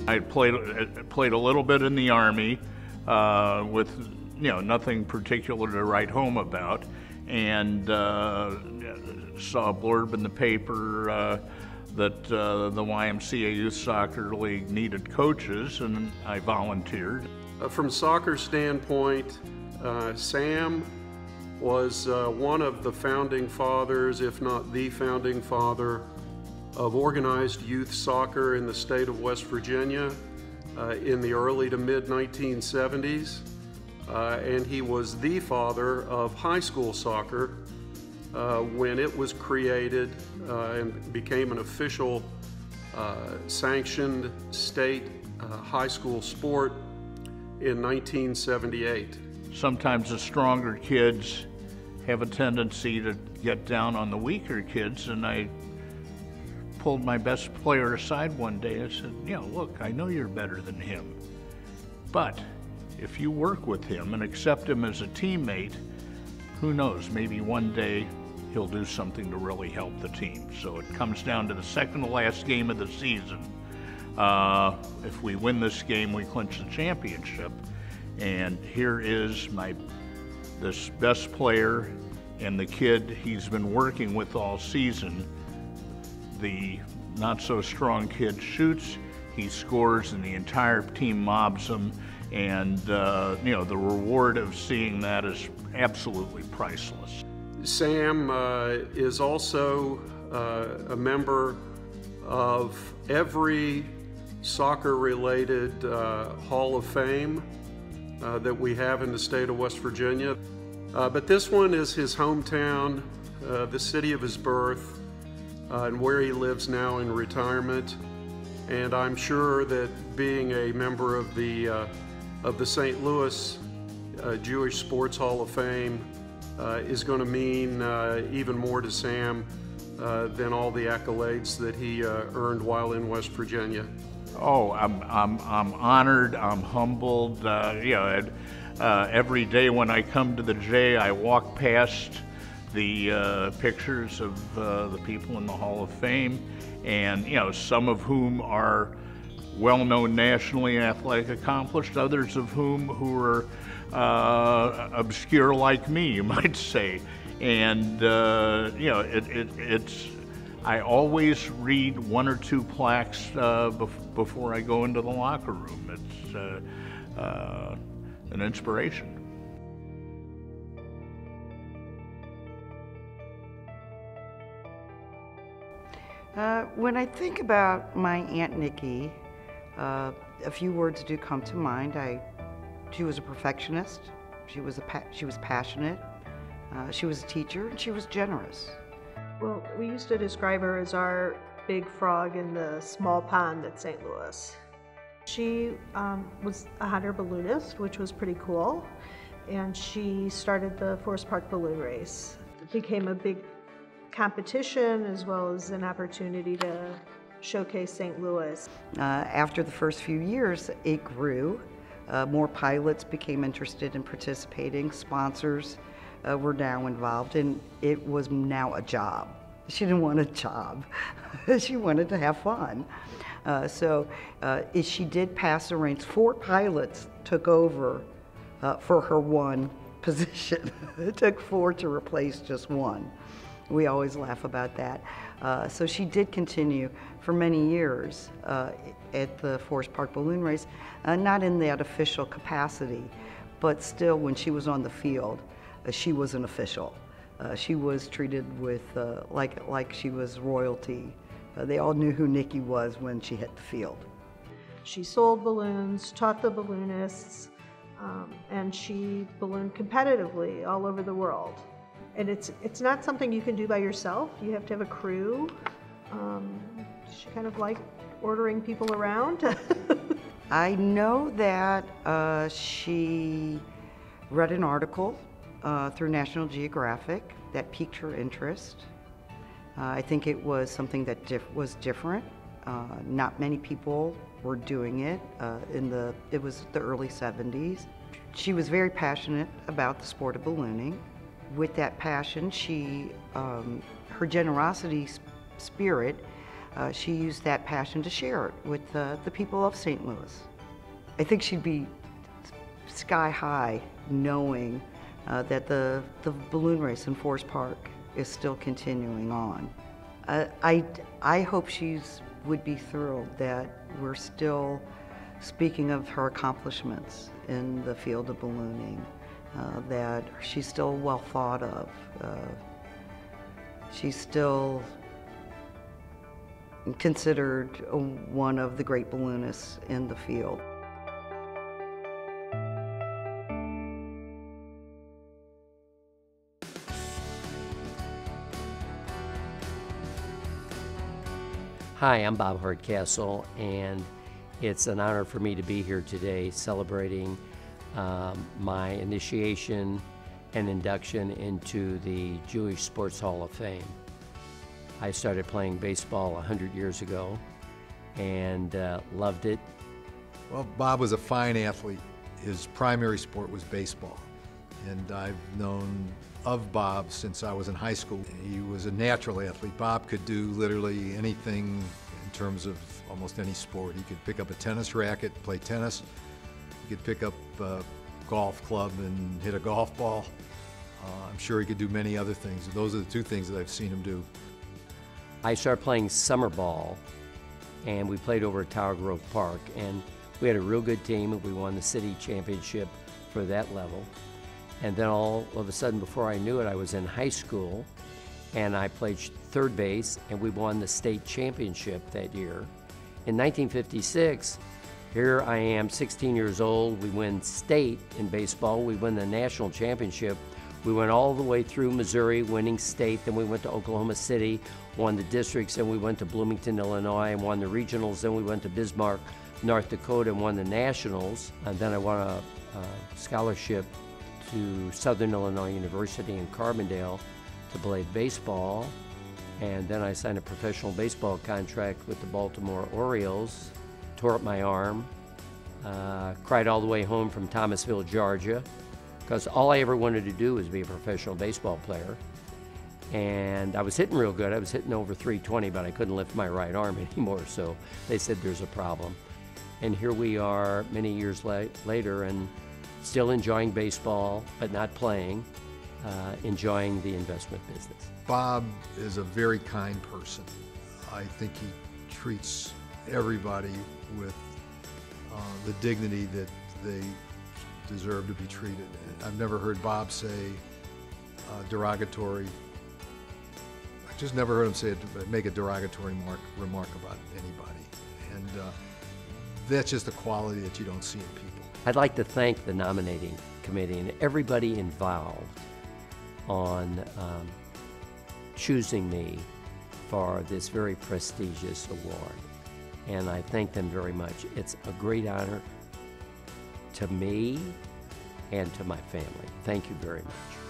I played a little bit in the Army with nothing particular to write home about, and saw a blurb in the paper that the YMCA Youth Soccer League needed coaches, and I volunteered. From soccer standpoint, Sam was one of the founding fathers, if not the founding father, of organized youth soccer in the state of West Virginia in the early to mid 1970s. And he was the father of high school soccer when it was created and became an official sanctioned state high school sport in 1978. Sometimes the stronger kids have a tendency to get down on the weaker kids, and I pulled my best player aside one day and said, look, I know you're better than him, but if you work with him and accept him as a teammate, who knows, maybe one day he'll do something to really help the team. So it comes down to the second to last game of the season. If we win this game, we clinch the championship. And here is this best player and the kid he's been working with all season. The not so strong kid shoots, he scores, and the entire team mobs him. And the reward of seeing that is absolutely priceless. Sam is also a member of every soccer-related Hall of Fame that we have in the state of West Virginia. But this one is his hometown, the city of his birth, and where he lives now in retirement. And I'm sure that being a member of the St. Louis Jewish Sports Hall of Fame is going to mean even more to Sam than all the accolades that he earned while in West Virginia. Oh, I'm honored, I'm humbled. Every day when I come to the J, I walk past the pictures of the people in the Hall of Fame, and some of whom are well-known nationally athletic accomplished, others of whom who are obscure like me, you might say. And I always read one or two plaques before I go into the locker room. It's an inspiration. When I think about my Aunt Nikki, a few words do come to mind. She was a perfectionist. She was passionate. She was a teacher, and she was generous. Well, we used to describe her as our big frog in the small pond at St. Louis. She was a hunter balloonist, which was pretty cool, and she started the Forest Park Balloon Race. It became a big competition as well as an opportunity to showcase St. Louis. After the first few years, it grew. More pilots became interested in participating. Sponsors were now involved, and it was now a job. She didn't want a job. She wanted to have fun. She did pass the reins. 4 pilots took over for her one position. It took 4 to replace just 1. We always laugh about that. So she did continue for many years at the Forest Park Balloon Race, not in that official capacity, but still when she was on the field, she was an official. She was treated with like she was royalty. They all knew who Nikki was when she hit the field. She sold balloons, taught the balloonists, and she ballooned competitively all over the world. And it's not something you can do by yourself. You have to have a crew. She kind of liked ordering people around. I know that she read an article through National Geographic that piqued her interest. I think it was something that was different. Not many people were doing it. It was the early 70s. She was very passionate about the sport of ballooning. with that passion, her generosity spirit, she used that passion to share it with the people of St. Louis. I think she'd be sky high knowing that the balloon race in Forest Park is still continuing on. I hope would be thrilled that we're still speaking of her accomplishments in the field of ballooning, that she's still well thought of. She's still considered one of the great balloonists in the field. Hi, I'm Bob Hardcastle, and it's an honor for me to be here today celebrating my initiation and induction into the Jewish Sports Hall of Fame. I started playing baseball 100 years ago and loved it. Well, Bob was a fine athlete. His primary sport was baseball, and I've known of Bob since I was in high school. He was a natural athlete. Bob could do literally anything in terms of almost any sport. He could pick up a tennis racket, play tennis. He could pick up a golf club and hit a golf ball. I'm sure he could do many other things. Those are the two things that I've seen him do. I started playing summer ball, and we played over at Tower Grove Park, and we had a real good team, and we won the city championship for that level. And then all of a sudden, before I knew it, I was in high school, and I played third base, and we won the state championship that year. In 1956, here I am, 16 years old. We win state in baseball. We win the national championship. We went all the way through Missouri, winning state. Then we went to Oklahoma City, won the districts. Then we went to Bloomington, Illinois, and won the regionals. Then we went to Bismarck, North Dakota, and won the nationals. And then I won a scholarship to Southern Illinois University in Carbondale to play baseball. And then I signed a professional baseball contract with the Baltimore Orioles, tore up my arm, cried all the way home from Thomasville, Georgia, because all I ever wanted to do was be a professional baseball player. And I was hitting real good. I was hitting over 320, but I couldn't lift my right arm anymore, so they said there's a problem. And here we are many years later, and still enjoying baseball, but not playing, enjoying the investment business. Bob is a very kind person. I think he treats everybody with the dignity that they deserve to be treated. I've never heard Bob say derogatory. I just never heard him say make a derogatory remark about anybody. And that's just a quality that you don't see in people. I'd like to thank the nominating committee and everybody involved on choosing me for this very prestigious award. And I thank them very much. It's a great honor to me and to my family. Thank you very much.